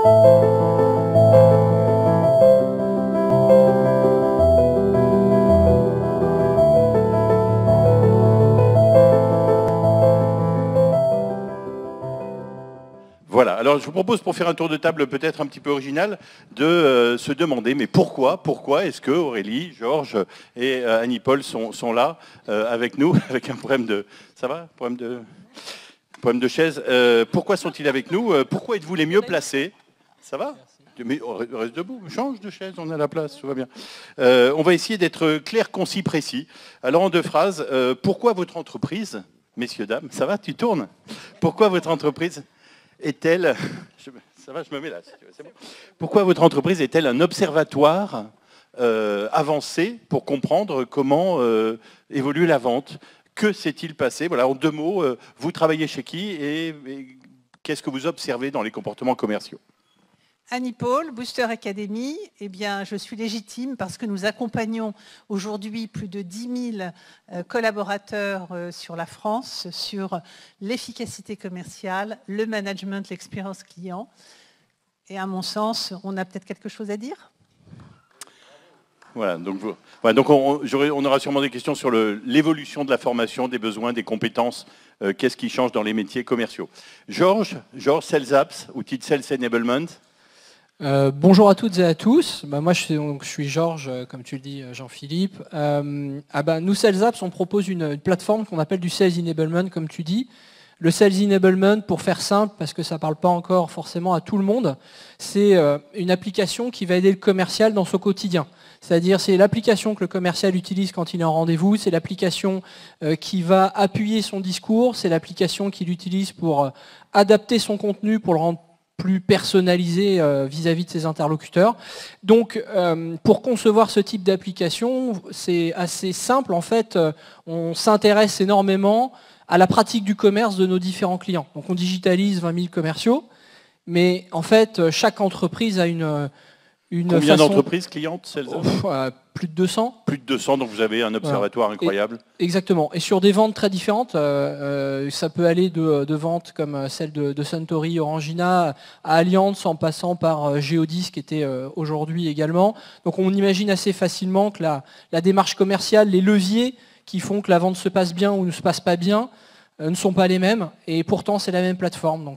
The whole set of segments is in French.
Voilà, alors je vous propose pour faire un tour de table peut-être un petit peu original de se demander mais pourquoi est-ce que Aurélie, Georges et Annie-Paul sont là avec nous avec un problème de... Ça va? Problème de chaise. Pourquoi sont-ils avec nous? Pourquoi êtes-vous les mieux placés? Ça va? Mais reste debout, change de chaise, on a la place, tout va bien. On va essayer d'être clair, concis, précis. Alors en 2 phrases, pourquoi votre entreprise, messieurs, dames, ça va, tu tournes? Pourquoi votre entreprise est-elle... Ça va, je me mets là, si tu veux, c'est bon. Pourquoi votre entreprise est-elle un observatoire avancé pour comprendre comment évolue la vente? Que s'est-il passé? Voilà, en 2 mots, vous travaillez chez qui et qu'est-ce que vous observez dans les comportements commerciaux? Annie-Paul, Booster Academy, eh bien, je suis légitime parce que nous accompagnons aujourd'hui plus de 10 000 collaborateurs sur la France, sur l'efficacité commerciale, le management, l'expérience client. Et à mon sens, on a peut-être quelque chose à dire? Voilà, donc on aura sûrement des questions sur l'évolution de la formation, des besoins, des compétences, qu'est-ce qui change dans les métiers commerciaux. Georges, Sales Apps, outil de Sales Enablement. Bonjour à toutes et à tous. Moi, je suis Georges, comme tu le dis, Jean-Philippe. Nous, Sales Apps, on propose une plateforme qu'on appelle du Sales Enablement, comme tu dis. Le Sales Enablement, pour faire simple, parce que ça ne parle pas encore forcément à tout le monde, c'est une application qui va aider le commercial dans son quotidien. C'est-à-dire, c'est l'application que le commercial utilise quand il est en rendez-vous, c'est l'application qui va appuyer son discours, c'est l'application qu'il utilise pour adapter son contenu, pour le rendre plus personnalisé vis-à-vis de ses interlocuteurs. Donc, pour concevoir ce type d'application, c'est assez simple. En fait, on s'intéresse énormément à la pratique du commerce de nos différents clients. Donc, on digitalise 20 000 commerciaux, mais en fait, chaque entreprise a une Combien d'entreprises clientes? Plus de 200. Plus de 200, donc vous avez un observatoire incroyable. Exactement. Et sur des ventes très différentes, ça peut aller de ventes comme celle de Suntory, Orangina, à Allianz, en passant par Geodis, qui était aujourd'hui également. Donc on imagine assez facilement que la démarche commerciale, les leviers qui font que la vente se passe bien ou ne se passe pas bien, ne sont pas les mêmes. Et pourtant, c'est la même plateforme.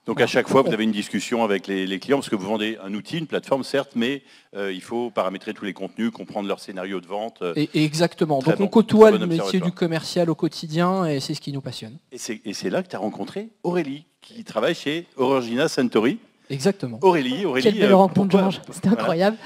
Donc à chaque fois, vous avez une discussion avec les clients, parce que vous vendez un outil, une plateforme, certes, mais il faut paramétrer tous les contenus, comprendre leur scénario de vente. Exactement. Donc on côtoie le métier du commercial au quotidien, et c'est ce qui nous passionne. Et c'est là que tu as rencontré Aurélie, qui travaille chez Orangina Suntory. Exactement. Aurélie. Quelle belle rencontre, Georges. C'était incroyable.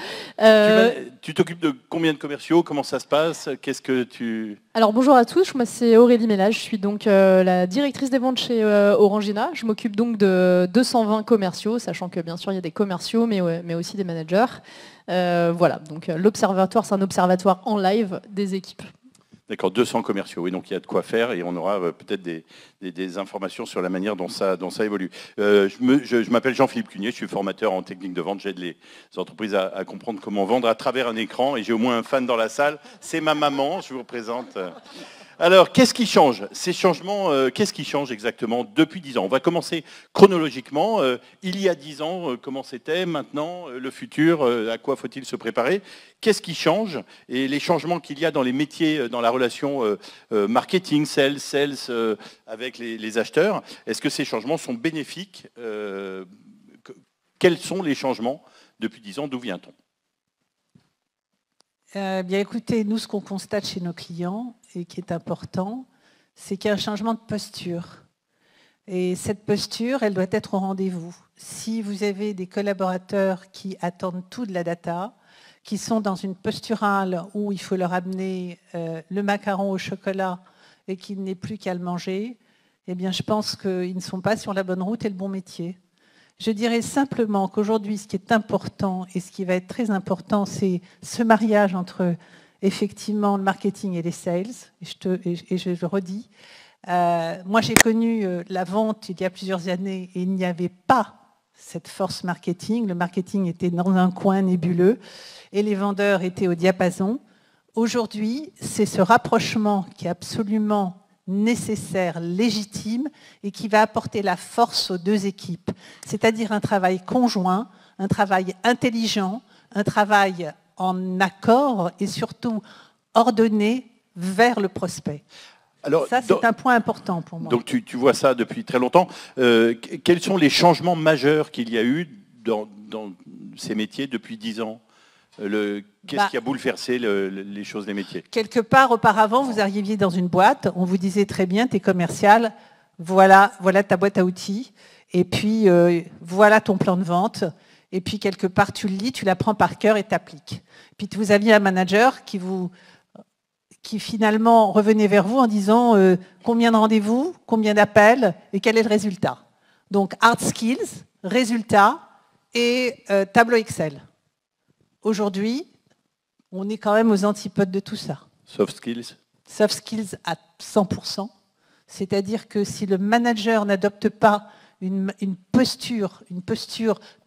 Tu t'occupes de combien de commerciaux? Comment ça se passe? Qu'est-ce que tu... Alors bonjour à tous, moi c'est Aurélie Mélage, je suis donc la directrice des ventes chez Orangina. Je m'occupe donc de 220 commerciaux, sachant que bien sûr il y a des commerciaux, mais aussi des managers. Voilà, donc l'observatoire, c'est un observatoire en live des équipes. D'accord, 200 commerciaux, oui, donc il y a de quoi faire et on aura peut-être des informations sur la manière dont ça évolue. Je m'appelle Jean-Philippe Cunier, je suis formateur en technique de vente, j'aide les entreprises à comprendre comment vendre à travers un écran et j'ai au moins un fan dans la salle, c'est ma maman, je vous présente. Alors, qu'est-ce qui change? Ces changements, qu'est-ce qui change exactement depuis 10 ans? On va commencer chronologiquement. Il y a 10 ans, comment c'était? Maintenant, le futur, à quoi faut-il se préparer? Qu'est-ce qui change? Et les changements qu'il y a dans les métiers, dans la relation marketing, sales avec les acheteurs, est-ce que ces changements sont bénéfiques? Quels sont les changements depuis 10 ans? D'où vient-on? Bien écoutez, nous ce qu'on constate chez nos clients et qui est important, c'est qu'il y a un changement de posture. Et cette posture, elle doit être au rendez-vous. Si vous avez des collaborateurs qui attendent tout de la data, qui sont dans une posturale où il faut leur amener le macaron au chocolat et qu'il n'est plus qu'à le manger, eh bien je pense qu'ils ne sont pas sur la bonne route et le bon métier. Je dirais simplement qu'aujourd'hui, ce qui est important et ce qui va être très important, c'est ce mariage entre effectivement le marketing et les sales. Et je le redis. Moi, j'ai connu la vente il y a plusieurs années et il n'y avait pas cette force marketing. Le marketing était dans un coin nébuleux et les vendeurs étaient au diapason. Aujourd'hui, c'est ce rapprochement qui est absolument nécessaire, légitime, et qui va apporter la force aux deux équipes. C'est-à-dire un travail conjoint, un travail intelligent, un travail en accord et surtout ordonné vers le prospect. Alors, ça, c'est un point important pour moi. Donc tu vois ça depuis très longtemps. Quels sont les changements majeurs qu'il y a eu dans ces métiers depuis 10 ans? Qu'est-ce qui a bouleversé les choses des métiers? Quelque part, auparavant, vous arriviez dans une boîte, on vous disait très bien, tu es commercial, voilà ta boîte à outils, et puis voilà ton plan de vente, et puis quelque part, tu le lis, tu l'apprends par cœur et t'appliques. Puis vous aviez un manager qui finalement revenait vers vous en disant combien de rendez-vous, combien d'appels, et quel est le résultat. Donc, hard skills, résultats et tableau Excel. Aujourd'hui, on est quand même aux antipodes de tout ça. Soft skills. Soft skills à 100%. C'est-à-dire que si le manager n'adopte pas une posture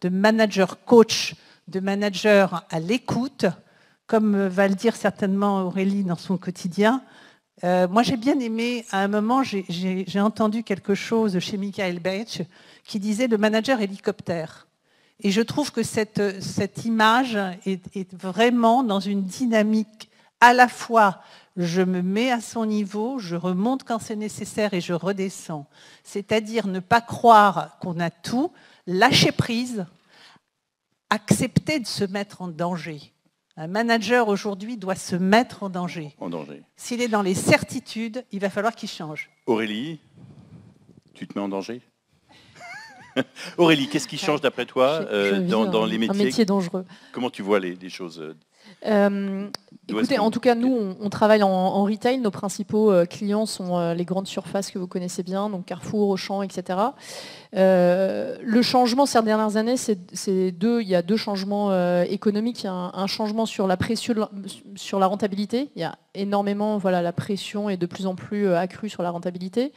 de manager coach, de manager à l'écoute, comme va le dire certainement Aurélie dans son quotidien, moi j'ai bien aimé, à un moment, j'ai entendu quelque chose chez Michael Beitsch qui disait le manager hélicoptère. Et je trouve que cette image est vraiment dans une dynamique à la fois, je me mets à son niveau, je remonte quand c'est nécessaire et je redescends. C'est-à-dire ne pas croire qu'on a tout, lâcher prise, accepter de se mettre en danger. Un manager aujourd'hui doit se mettre en danger. S'il est dans les certitudes, il va falloir qu'il change. Aurélie, tu te mets en danger? Aurélie, qu'est-ce qui change d'après toi dans les métiers? Un métier dangereux. Comment tu vois les choses? Écoutez, en tout cas, nous, on travaille en retail. Nos principaux clients sont les grandes surfaces que vous connaissez bien, donc Carrefour, Auchan, etc. Le changement ces dernières années, il y a deux changements économiques. Il y a un changement sur la pression, sur la rentabilité. Il y a énormément, la pression est de plus en plus accrue sur la rentabilité.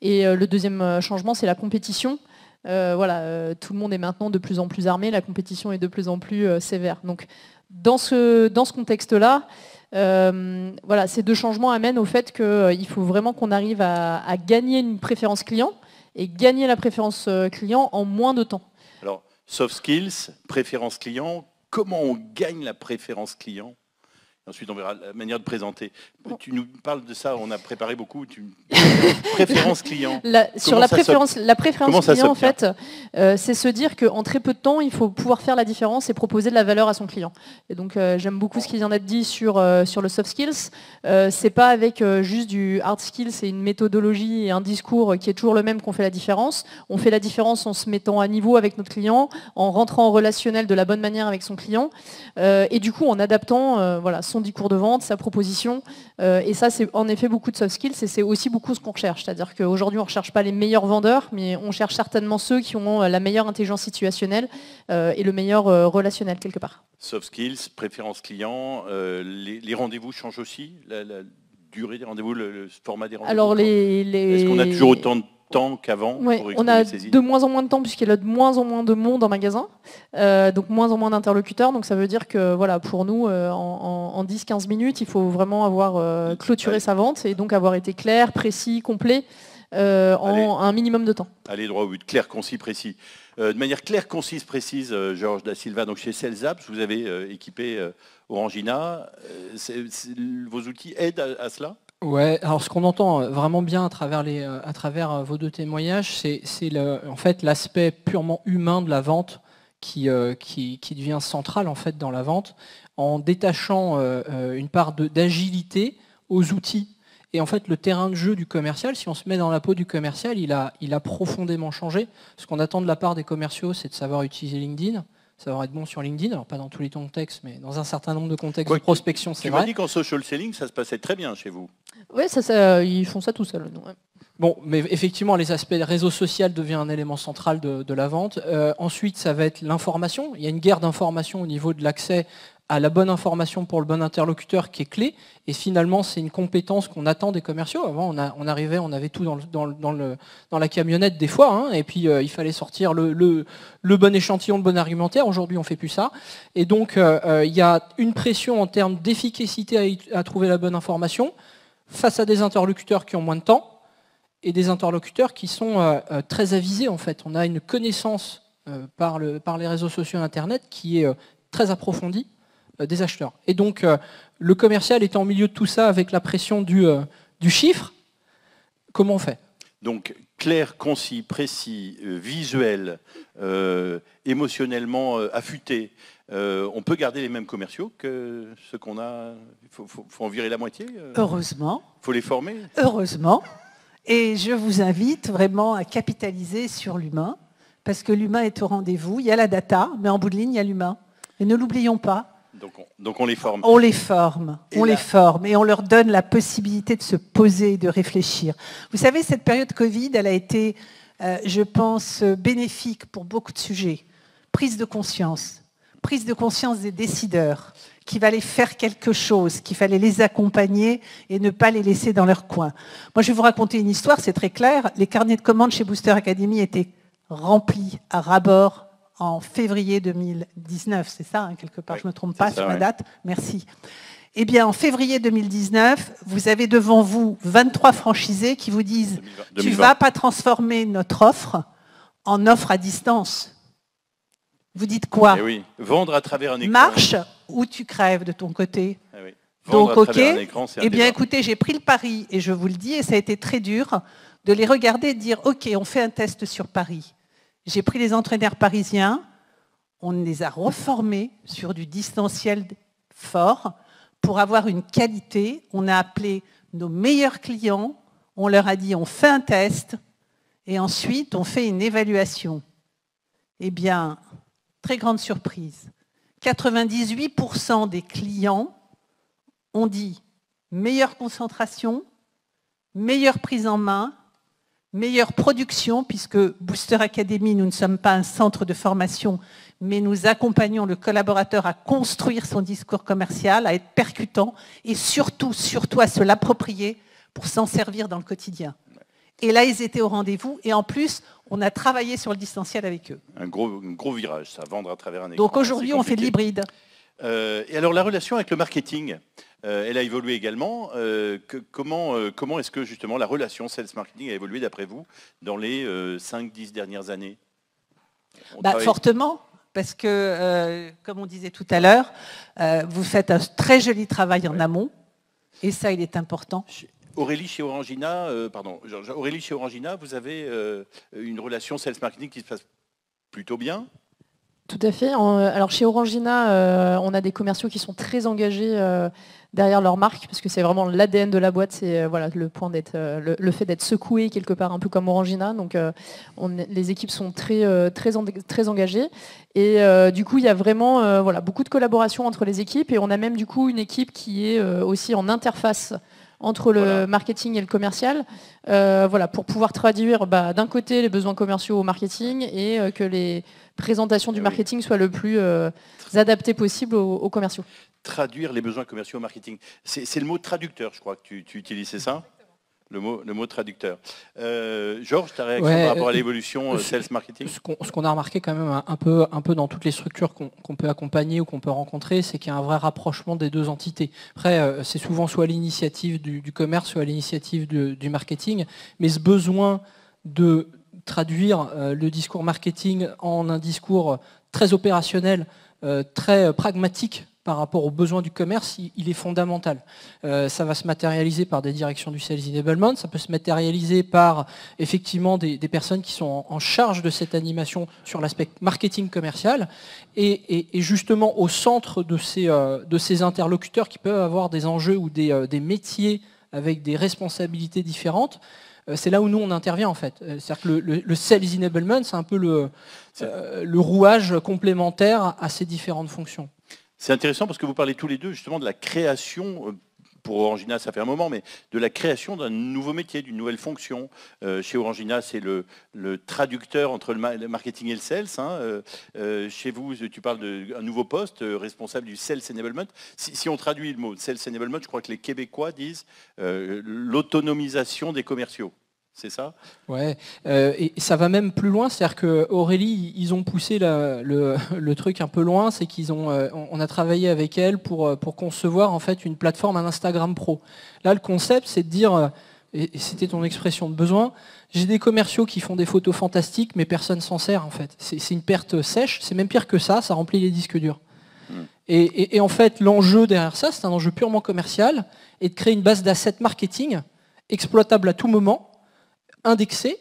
Et le deuxième changement, c'est la compétition. Tout le monde est maintenant de plus en plus armé, la compétition est de plus en plus sévère. Donc, dans ce contexte-là, ces deux changements amènent au fait qu'il faut vraiment qu'on arrive à gagner une préférence client et gagner la préférence client en moins de temps. Alors, soft skills, préférence client, comment on gagne la préférence client? Ensuite, on verra la manière de présenter. Tu nous parles de ça, on a préparé beaucoup. Préférence client. Sur la préférence client, en fait, c'est se dire qu'en très peu de temps, il faut pouvoir faire la différence et proposer de la valeur à son client. Et donc, j'aime beaucoup ce qui vient d'être dit sur le soft skills. C'est pas avec juste du hard skills et une méthodologie et un discours qui est toujours le même qu'on fait la différence. On fait la différence en se mettant à niveau avec notre client, en rentrant en relationnel de la bonne manière avec son client, et du coup en adaptant son discours de vente, sa proposition. Et ça, c'est en effet beaucoup de soft skills et c'est aussi beaucoup ce qu'on recherche. C'est-à-dire qu'aujourd'hui, on ne recherche pas les meilleurs vendeurs, mais on cherche certainement ceux qui ont la meilleure intelligence situationnelle et le meilleur relationnel quelque part. Soft skills, préférence client, les rendez-vous changent aussi, la durée des rendez-vous, le format des rendez-vous. Alors, est-ce qu'on a toujours autant de temps qu'avant? On a de moins en moins de temps puisqu'il y a de moins en moins de monde en magasin, donc moins en moins d'interlocuteurs. Donc ça veut dire que pour nous, en 10-15 minutes, il faut vraiment avoir clôturé sa vente et donc avoir été clair, précis, complet en un minimum de temps. Allez droit au but, clair, concis, précis. De manière claire, concise, précise, Georges Da Silva, donc chez Cellsaps, vous avez équipé Orangina. Vos outils aident à cela? Ouais, alors ce qu'on entend vraiment bien à travers vos deux témoignages, c'est en fait l'aspect purement humain de la vente qui devient central en fait dans la vente, en détachant une part d'agilité aux outils. Et en fait, le terrain de jeu du commercial, si on se met dans la peau du commercial, il a profondément changé. Ce qu'on attend de la part des commerciaux, c'est de savoir utiliser LinkedIn, savoir être bon sur LinkedIn, alors pas dans tous les contextes, mais dans un certain nombre de contextes de prospection, c'est vrai. Tu m'as dit qu'en social selling, ça se passait très bien chez vous. Oui, ils font ça tout seuls. Ouais. Bon, mais effectivement, les aspects réseau social devient un élément central de la vente. Ensuite, ça va être l'information. Il y a une guerre d'information au niveau de l'accès à la bonne information pour le bon interlocuteur qui est clé. Et finalement, c'est une compétence qu'on attend des commerciaux. Avant, on arrivait, on avait tout dans la camionnette des fois, hein, et puis il fallait sortir le bon échantillon, le bon argumentaire. Aujourd'hui, on ne fait plus ça. Et donc, il y a une pression en termes d'efficacité à trouver la bonne information. face à des interlocuteurs qui ont moins de temps et des interlocuteurs qui sont très avisés en fait. On a une connaissance par les réseaux sociaux et Internet qui est très approfondie des acheteurs. Et donc le commercial étant au milieu de tout ça avec la pression du chiffre, comment on fait? Donc clair, concis, précis, visuel, émotionnellement affûté. On peut garder les mêmes commerciaux que ceux qu'on a. Il faut en virer la moitié. Heureusement. Il faut les former. Heureusement. Et je vous invite vraiment à capitaliser sur l'humain, parce que l'humain est au rendez-vous. Il y a la data, mais en bout de ligne, il y a l'humain. Et ne l'oublions pas. Donc on les forme. On les forme, les forme et on leur donne la possibilité de se poser, de réfléchir. Vous savez, cette période Covid, elle a été, je pense, bénéfique pour beaucoup de sujets. Prise de conscience des décideurs, qu'il fallait faire quelque chose, qu'il fallait les accompagner et ne pas les laisser dans leur coin. Moi, je vais vous raconter une histoire, c'est très clair. Les carnets de commandes chez Booster Academy étaient remplis à ras-bord en février 2019, c'est ça, hein, quelque part, oui, je ne me trompe pas sur la date, merci. Eh bien, en février 2019, vous avez devant vous 23 franchisés qui vous disent « Tu ne vas pas transformer notre offre en offre à distance ». Vous dites quoi? Oui, vendre à travers un écran. Marche ou tu crèves de ton côté. Oui. Donc, ok, eh bien, écoutez, j'ai pris le pari, et je vous le dis, et ça a été très dur, de les regarder et de dire « Ok, on fait un test sur Paris ». J'ai pris les entraîneurs parisiens, on les a reformés sur du distanciel fort pour avoir une qualité. On a appelé nos meilleurs clients, on leur a dit on fait un test et ensuite on fait une évaluation. Eh bien, très grande surprise, 98% des clients ont dit meilleure concentration, meilleure prise en main, meilleure production, puisque Booster Academy, nous ne sommes pas un centre de formation, mais nous accompagnons le collaborateur à construire son discours commercial, à être percutant et surtout à se l'approprier pour s'en servir dans le quotidien. Et là, ils étaient au rendez-vous et en plus, on a travaillé sur le distanciel avec eux. Un gros virage, ça, vendre à travers un écran. Donc aujourd'hui, on fait de l'hybride. Et alors, la relation avec le marketing, elle a évolué également. Comment est-ce que justement la relation sales marketing a évolué d'après vous dans les 5-10 dernières années? Fortement, parce que, comme on disait tout à l'heure, vous faites un très joli travail en amont, et ça, il est important. Aurélie, chez Orangina, vous avez une relation sales marketing qui se passe plutôt bien? Tout à fait. Alors chez Orangina, on a des commerciaux qui sont très engagés derrière leur marque, parce que c'est vraiment l'ADN de la boîte, c'est le point d'être, le fait d'être secoué quelque part, un peu comme Orangina. Donc les équipes sont très engagées. Et du coup, il y a vraiment beaucoup de collaboration entre les équipes. Et on a même du coup une équipe qui est aussi en interface entre le marketing et le commercial, pour pouvoir traduire d'un côté les besoins commerciaux au marketing et que les présentations du marketing soient le plus adaptées possible aux commerciaux. Traduire les besoins commerciaux au marketing. C'est le mot traducteur, je crois que tu utilises, c'est ça? Le mot traducteur. Georges, ta réaction par rapport à l'évolution sales marketing? Ce qu'on a remarqué quand même un peu dans toutes les structures qu'on peut accompagner ou qu'on peut rencontrer, c'est qu'il y a un vrai rapprochement des deux entités. Après, c'est souvent soit l'initiative du commerce, soit l'initiative du marketing, mais ce besoin de traduire le discours marketing en un discours très opérationnel, très pragmatique, par rapport aux besoins du commerce, il est fondamental. Ça va se matérialiser par des directions du Sales Enablement, ça peut se matérialiser par effectivement des personnes qui sont en charge de cette animation sur l'aspect marketing commercial, et justement au centre de ces interlocuteurs qui peuvent avoir des enjeux ou des métiers avec des responsabilités différentes. C'est là où nous on intervient en fait. C'est-à-dire que le Sales Enablement, c'est un peu le rouage complémentaire à ces différentes fonctions. C'est intéressant parce que vous parlez tous les deux justement de la création, pour Orangina ça fait un moment, mais de la création d'un nouveau métier, d'une nouvelle fonction. Chez Orangina, c'est le traducteur entre le marketing et le sales. Chez vous, tu parles d'un nouveau poste, responsable du Sales Enablement. Si on traduit le mot Sales Enablement, je crois que les Québécois disent l'autonomisation des commerciaux. c'est ça? Ouais, et ça va même plus loin, c'est-à-dire qu'Aurélie, ils ont poussé le truc un peu loin, c'est on a travaillé avec elle pour concevoir en fait une plateforme, un Instagram Pro. Là, le concept, c'est de dire, et c'était ton expression de besoin, j'ai des commerciaux qui font des photos fantastiques, mais personne s'en sert en fait. C'est une perte sèche, c'est même pire que ça remplit les disques durs. Et en fait, l'enjeu derrière ça, c'est un enjeu purement commercial, et de créer une base d'assets marketing exploitable à tout moment, indexé,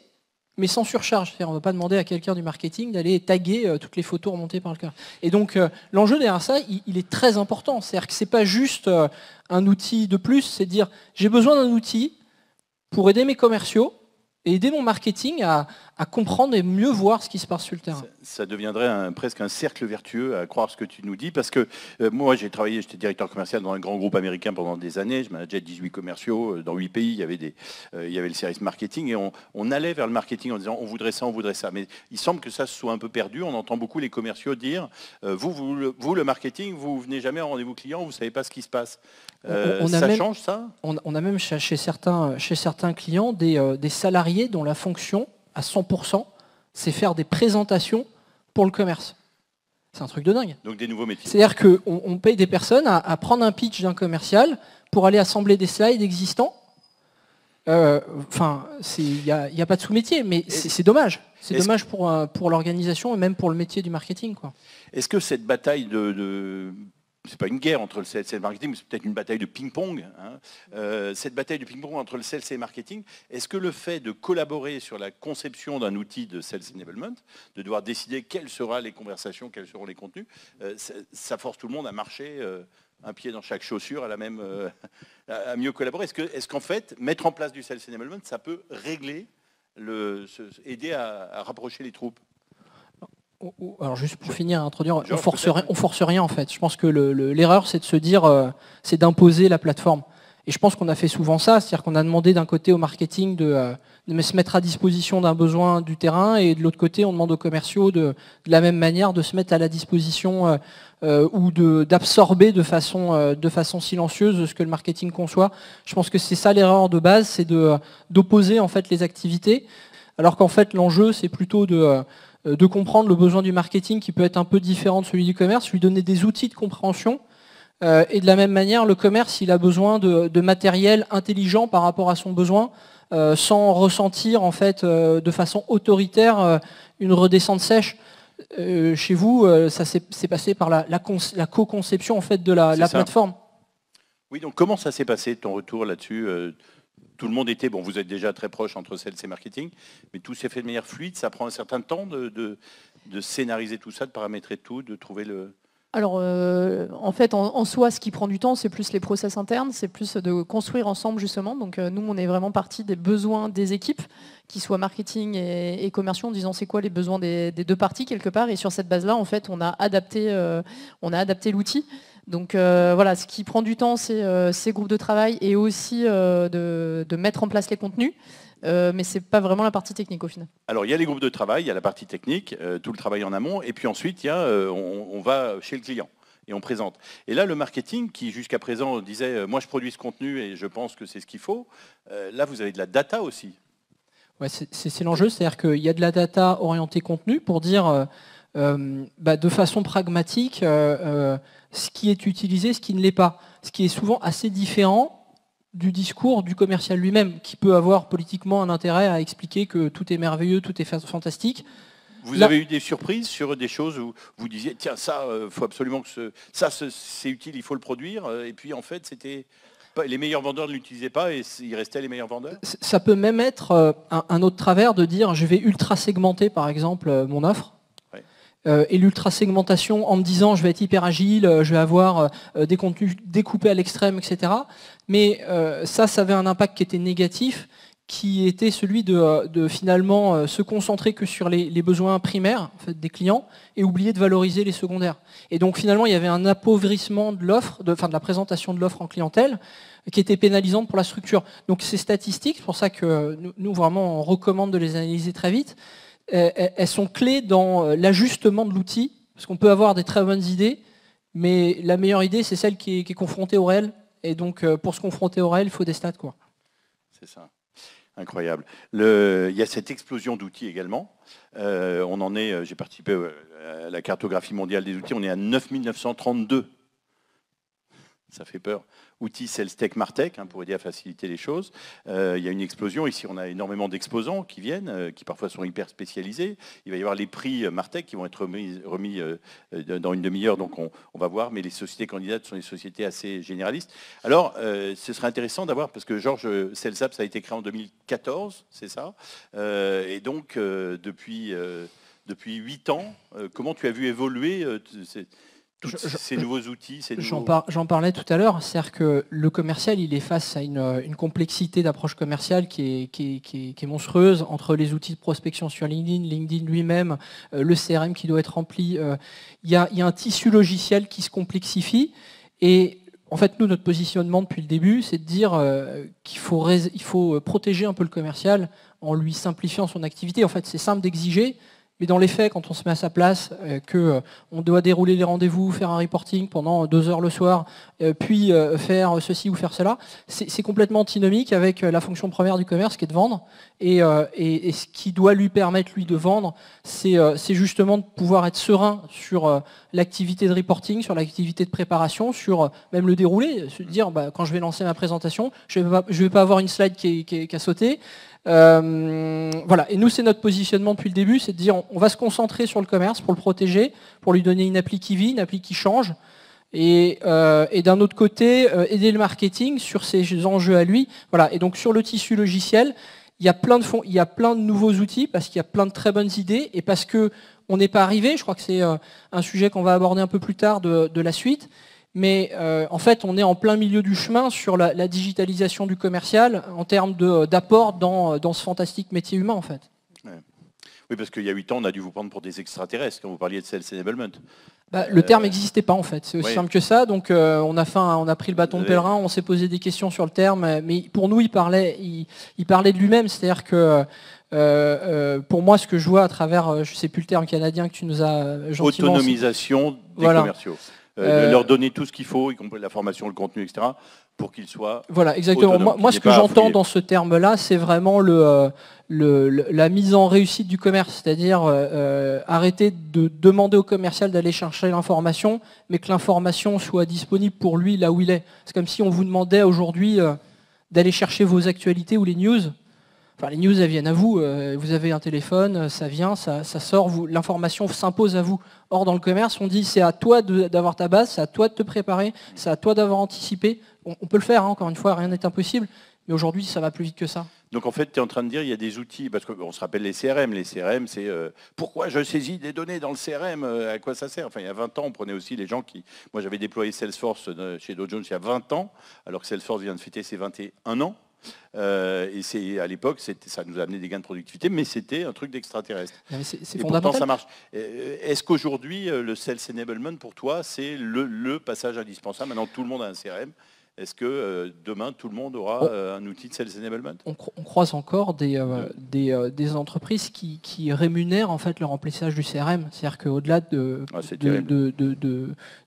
mais sans surcharge. On ne va pas demander à quelqu'un du marketing d'aller taguer toutes les photos remontées par le cœur. Et donc, l'enjeu derrière ça, il est très important. C'est-à-dire que ce n'est pas juste un outil de plus, c'est de dire, j'ai besoin d'un outil pour aider mes commerciaux et aider mon marketing à comprendre et mieux voir ce qui se passe sur le terrain. Ça deviendrait presque un cercle vertueux à croire ce que tu nous dis, parce que moi j'étais directeur commercial dans un grand groupe américain pendant des années, je manageais 18 commerciaux, dans 8 pays, il y avait le service marketing, et on allait vers le marketing en disant on voudrait ça, mais il semble que ça se soit un peu perdu, on entend beaucoup les commerciaux dire vous le marketing, vous venez jamais en rendez-vous client, vous ne savez pas ce qui se passe. Ça change ça? On a même chez certains clients des salariés dont la fonction à 100%, c'est faire des présentations pour le commerce. C'est un truc de dingue. Donc des nouveaux métiers. C'est-à-dire qu'on paye des personnes à prendre un pitch d'un commercial pour aller assembler des slides existants. Enfin, il n'y a pas de sous-métier, mais c'est dommage. C'est dommage pour l'organisation et même pour le métier du marketing, quoi. Est-ce que cette bataille c'est pas une guerre entre le sales et le marketing, mais c'est peut-être une bataille de ping-pong. Cette bataille de ping-pong entre le sales et le marketing, est-ce que le fait de collaborer sur la conception d'un outil de sales enablement, de devoir décider quelles seront les conversations, quels seront les contenus, ça force tout le monde à marcher un pied dans chaque chaussure, à mieux collaborer? Est-ce qu'en fait, mettre en place du sales enablement, ça peut régler, aider à rapprocher les troupes? Alors juste pour finir, introduire, on force rien en fait. Je pense que l'erreur c'est de se dire, c'est d'imposer la plateforme. Et je pense qu'on a fait souvent ça, c'est-à-dire qu'on a demandé d'un côté au marketing de se mettre à disposition d'un besoin du terrain, et de l'autre côté on demande aux commerciaux de la même manière de se mettre à la disposition ou d'absorber de façon silencieuse ce que le marketing conçoit. Je pense que c'est ça l'erreur de base, c'est d'opposer en fait les activités, alors qu'en fait l'enjeu c'est plutôt de comprendre le besoin du marketing qui peut être un peu différent de celui du commerce, lui donner des outils de compréhension, et de la même manière, le commerce, il a besoin de matériel intelligent par rapport à son besoin, sans ressentir en fait de façon autoritaire une redescente sèche. Chez vous, ça s'est passé par la co-conception en fait de la plateforme. Oui, donc comment ça s'est passé ton retour là-dessus? Tout le monde était, vous êtes déjà très proche entre sales et marketing, mais tout s'est fait de manière fluide, ça prend un certain temps de scénariser tout ça, de paramétrer tout, de trouver le... Alors, en fait, en soi, ce qui prend du temps, c'est plus les process internes, c'est plus de construire ensemble, justement. Donc, nous, on est vraiment partie des besoins des équipes, qui soient marketing et commerciaux, en disant c'est quoi les besoins des deux parties, quelque part. Et sur cette base-là, en fait, on a adapté l'outil. Donc voilà, ce qui prend du temps, c'est ces groupes de travail et aussi de mettre en place les contenus. Mais ce n'est pas vraiment la partie technique au final. Alors il y a les groupes de travail, il y a la partie technique, tout le travail en amont, et puis ensuite on va chez le client et on présente. Et là le marketing qui jusqu'à présent disait moi je produis ce contenu et je pense que c'est ce qu'il faut, là vous avez de la data aussi. Ouais, c'est l'enjeu, c'est-à-dire qu'il y a de la data orientée contenu pour dire de façon pragmatique ce qui est utilisé, ce qui ne l'est pas. Ce qui est souvent assez différent du discours du commercial lui-même, qui peut avoir politiquement un intérêt à expliquer que tout est merveilleux, tout est fantastique. Vous avez eu des surprises sur des choses où vous disiez tiens ça, faut absolument que ça c'est utile, il faut le produire, et puis en fait c'était les meilleurs vendeurs ne l'utilisaient pas et il restait les meilleurs vendeurs? Ça peut même être un autre travers de dire je vais ultra segmenter par exemple mon offre. Et l'ultra-segmentation en me disant je vais être hyper agile, je vais avoir des contenus découpés à l'extrême, etc. Mais ça avait un impact qui était négatif, qui était celui de finalement se concentrer que sur les besoins primaires en fait, des clients et oublier de valoriser les secondaires. Et donc finalement il y avait un appauvrissement de l'offre, de la présentation de l'offre en clientèle, qui était pénalisante pour la structure. Donc ces statistiques, c'est pour ça que nous vraiment on recommande de les analyser très vite. Elles sont clés dans l'ajustement de l'outil, parce qu'on peut avoir des très bonnes idées, mais la meilleure idée, c'est celle qui est confrontée au réel. Et donc, pour se confronter au réel, il faut des stats, quoi. C'est ça. Incroyable. Il y a cette explosion d'outils également. On en est, j'ai participé à la cartographie mondiale des outils, on est à 9932. Ça fait peur. Outils SalesTech Martech, pour aider à faciliter les choses. Il y a une explosion. Ici, on a énormément d'exposants qui viennent, qui parfois sont hyper spécialisés. Il va y avoir les prix Martech qui vont être remis dans une demi-heure, donc on va voir. Mais les sociétés candidates sont des sociétés assez généralistes. Alors, ce serait intéressant d'avoir, parce que Georges, SalesApp, ça a été créé en 2014, c'est ça. Et donc, depuis 8 ans, comment tu as vu évoluer ces nouveaux outils, J'en parlais tout à l'heure, c'est-à-dire que le commercial, il est face à une complexité d'approche commerciale qui est monstrueuse entre les outils de prospection sur LinkedIn lui-même, le CRM qui doit être rempli. Il y a un tissu logiciel qui se complexifie et en fait, nous, notre positionnement depuis le début, c'est de dire qu'il faut protéger un peu le commercial en lui simplifiant son activité. En fait, c'est simple d'exiger. Mais dans les faits, quand on se met à sa place, qu'on doit dérouler les rendez-vous, faire un reporting pendant 2 heures le soir, puis faire ceci ou faire cela, c'est complètement antinomique avec la fonction première du commerce qui est de vendre. Et ce qui doit lui permettre, lui, de vendre, c'est justement de pouvoir être serein sur l'activité de reporting, sur l'activité de préparation, sur même le déroulé, se dire quand je vais lancer ma présentation, je vais pas avoir une slide qui a sauté. Voilà. Et nous, c'est notre positionnement depuis le début, c'est de dire on va se concentrer sur le commerce pour le protéger, pour lui donner une appli qui vit, une appli qui change, et d'un autre côté, aider le marketing sur ses enjeux à lui. Voilà. Et donc sur le tissu logiciel, il y a plein de nouveaux outils parce qu'il y a plein de très bonnes idées et parce que on n'est pas arrivé. Je crois que c'est un sujet qu'on va aborder un peu plus tard de la suite. Mais en fait, on est en plein milieu du chemin sur la digitalisation du commercial en termes d'apport dans ce fantastique métier humain, en fait. Ouais. Oui, parce qu'il y a 8 ans, on a dû vous prendre pour des extraterrestres quand vous parliez de Sales Enablement. Le terme n'existait pas, en fait. C'est aussi simple que ça. Donc, on a pris le bâton de pèlerin, on s'est posé des questions sur le terme. Mais pour nous, il parlait de lui-même. C'est-à-dire que pour moi, ce que je vois à travers, je ne sais plus le terme canadien que tu nous as gentiment... Autonomisation des commerciaux. Leur donner tout ce qu'il faut, y compris la formation, le contenu, etc., pour qu'ils soient... Voilà, exactement. Moi, ce que j'entends dans ce terme-là, c'est vraiment la mise en réussite du commerce, c'est-à-dire arrêter de demander au commercial d'aller chercher l'information, mais que l'information soit disponible pour lui là où il est. C'est comme si on vous demandait aujourd'hui d'aller chercher vos actualités ou les news. Enfin, les news, elles viennent à vous. Vous avez un téléphone, ça vient, ça sort. L'information s'impose à vous. Or, dans le commerce, on dit c'est à toi d'avoir ta base, c'est à toi de te préparer, c'est à toi d'avoir anticipé. On peut le faire, encore une fois, rien n'est impossible. Mais aujourd'hui, ça va plus vite que ça. Donc en fait, tu es en train de dire il y a des outils, parce qu'on se rappelle les CRM. Les CRM, c'est pourquoi je saisis des données dans le CRM, à quoi ça sert. Enfin, il y a 20 ans, on prenait aussi les gens qui... Moi, j'avais déployé Salesforce chez Dow Jones il y a 20 ans, alors que Salesforce vient de fêter ses 21 ans. Et à l'époque, ça nous a amené des gains de productivité, mais c'était un truc d'extraterrestre. C'est fondamental. Pourtant, ça marche. Est-ce qu'aujourd'hui, le Sales Enablement, pour toi, c'est le passage indispensable? Maintenant, tout le monde a un CRM. Est-ce que demain, tout le monde aura un outil de Sales Enablement? On croise encore des entreprises qui rémunèrent en fait le remplissage du CRM. C'est-à-dire qu'au-delà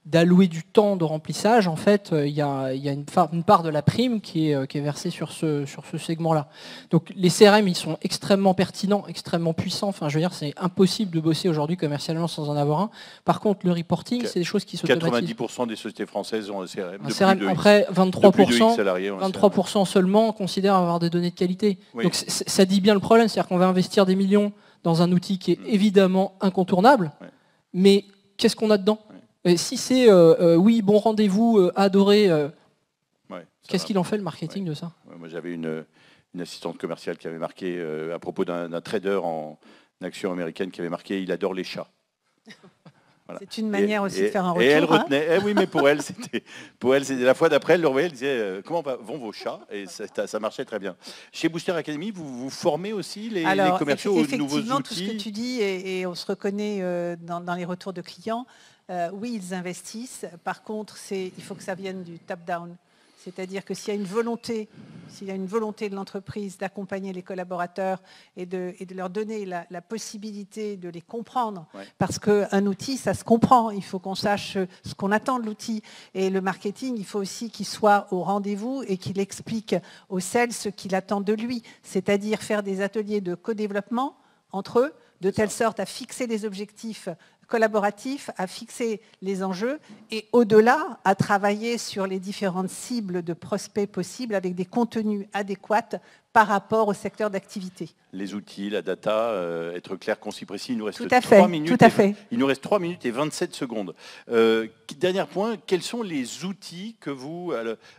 d'allouer du temps de remplissage, en fait, il y a une part de la prime qui est versée sur ce segment-là. Donc les CRM, ils sont extrêmement pertinents, extrêmement puissants. Enfin, je veux dire, c'est impossible de bosser aujourd'hui commercialement sans en avoir un. Par contre, le reporting, c'est des choses qui s'automatisent. 90% des sociétés françaises ont un CRM. Après, 23% seulement considèrent avoir des données de qualité. Oui. Donc ça dit bien le problème, c'est-à-dire qu'on va investir des millions dans un outil qui est évidemment incontournable, mais qu'est-ce qu'on a dedans? Si c'est oui, bon rendez-vous, adoré, qu'est-ce qu'il en fait le marketing de ça? Moi j'avais une assistante commerciale qui avait marqué, à propos d'un trader en action américaine, qui avait marqué « il adore les chats ». Voilà. C'est une manière aussi de faire un retour. Et elle retenait, oui, mais pour elle, c'était la fois d'après, elle le revoyait, elle disait comment vont vos chats? Et ça marchait très bien. Chez Booster Academy, vous formez aussi les commerciaux aux nouveaux outils? Effectivement, tout ce que tu dis, et on se reconnaît dans les retours de clients, oui, ils investissent. Par contre, il faut que ça vienne du top-down. C'est-à-dire que s'il y a une volonté de l'entreprise d'accompagner les collaborateurs et de leur donner la possibilité de les comprendre, parce qu'un outil, ça se comprend, il faut qu'on sache ce qu'on attend de l'outil. Et le marketing, il faut aussi qu'il soit au rendez-vous et qu'il explique aux sales ce qu'il attend de lui, c'est-à-dire faire des ateliers de co-développement entre eux, de telle sorte à fixer des objectifs collaboratif, à fixer les enjeux et au-delà, à travailler sur les différentes cibles de prospects possibles avec des contenus adéquats par rapport au secteur d'activité. Les outils, la data, être clair, concis, précis. Il nous reste tout à fait. Il nous reste 3 minutes et 27 secondes. Dernier point, quels sont les outils que vous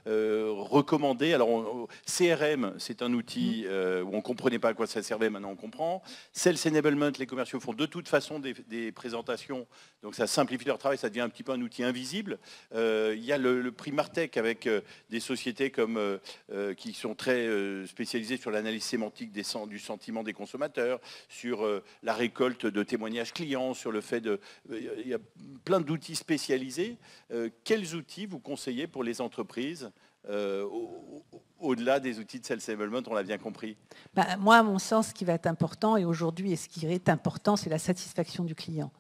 recommandez? Alors, CRM, c'est un outil où on ne comprenait pas à quoi ça servait, maintenant on comprend. Sales Enablement, les commerciaux font de toute façon des présentations, donc ça simplifie leur travail, ça devient un petit peu un outil invisible. Il y a le prix Martech avec des sociétés comme, qui sont très spécialisées sur l'analyse sémantique du sentiment des consommateurs, sur la récolte de témoignages clients, sur le fait de... Il y a plein d'outils spécialisés. Quels outils vous conseillez pour les entreprises au-delà des outils de Sales Enablement, on l'a bien compris? Moi, à mon sens, ce qui va être important, et aujourd'hui, ce qui est important, c'est la satisfaction du client.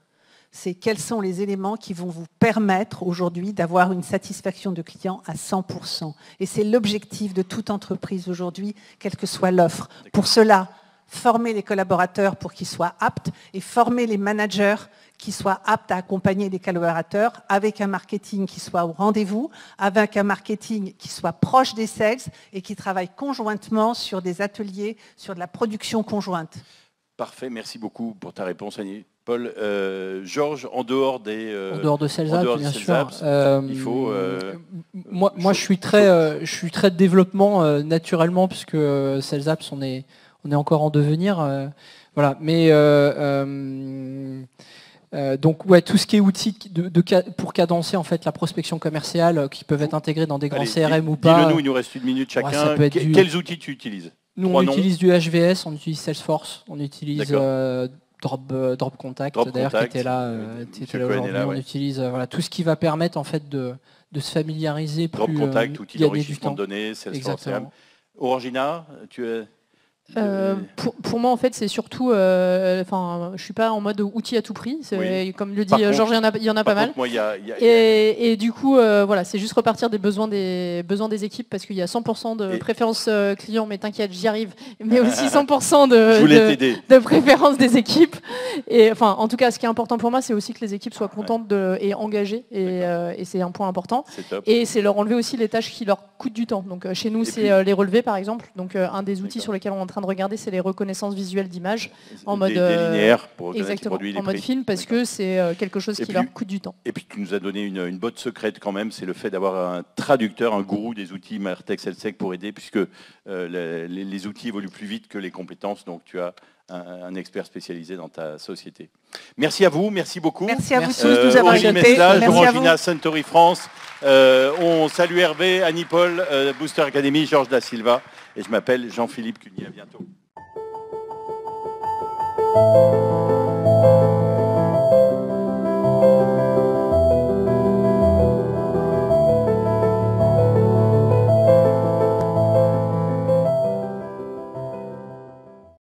C'est quels sont les éléments qui vont vous permettre aujourd'hui d'avoir une satisfaction de client à 100%. Et c'est l'objectif de toute entreprise aujourd'hui, quelle que soit l'offre. Pour cela, former les collaborateurs pour qu'ils soient aptes et former les managers qui soient aptes à accompagner les collaborateurs avec un marketing qui soit au rendez-vous, avec un marketing qui soit proche des sales et qui travaille conjointement sur des ateliers, sur de la production conjointe. Parfait, merci beaucoup pour ta réponse, Annie. Paul, Georges, en dehors de Sales Apps, bien sûr. Il faut. Moi, je suis très de développement naturellement, puisque Sales Apps, on est encore en devenir. Voilà. Mais donc, tout ce qui est outils pour cadencer en fait la prospection commerciale, qui peuvent être intégrés dans des grands CRM ou pas. Dis-le nous, il nous reste 1 minute chacun. Quels outils tu utilises? Nous, on utilise du HVS, on utilise Salesforce, on utilise Drop Contact, d'ailleurs, qui était là, aujourd'hui. On utilise tout ce qui va permettre en fait de se familiariser plus. Drop Contact, outil d'enrichissement de données, Salesforce. Orangina, tu es... Pour moi, en fait, c'est surtout... je suis pas en mode outil à tout prix. Comme le dit Georges, il y en a pas mal. Moi, et du coup, voilà, c'est juste repartir des besoins des équipes, parce qu'il y a 100% de préférence client, mais t'inquiète, j'y arrive. Mais aussi 100% de préférence des équipes. Et enfin, en tout cas, ce qui est important pour moi, c'est aussi que les équipes soient contentes et engagées. Et c'est un point important. Et c'est leur enlever aussi les tâches qui leur coûtent du temps. Donc chez nous, c'est les relevés, par exemple. Donc un des outils sur lesquels on est en train de regarder, c'est les reconnaissances visuelles d'images en mode linéaire pour exactement, en mode film, parce que c'est quelque chose qui leur coûte du temps. Et puis tu nous as donné une botte secrète quand même, c'est le fait d'avoir un traducteur, un gourou des outils Martech Salesec pour aider, puisque les outils évoluent plus vite que les compétences, donc tu as un expert spécialisé dans ta société. Merci à vous, merci beaucoup. Merci à vous tous de nous avoir écoutés. Orangina, Suntory France. On salue Hervé, Annie Paul, Booster Academy, Georges Da Silva. Et je m'appelle Jean-Philippe Cuny. À bientôt.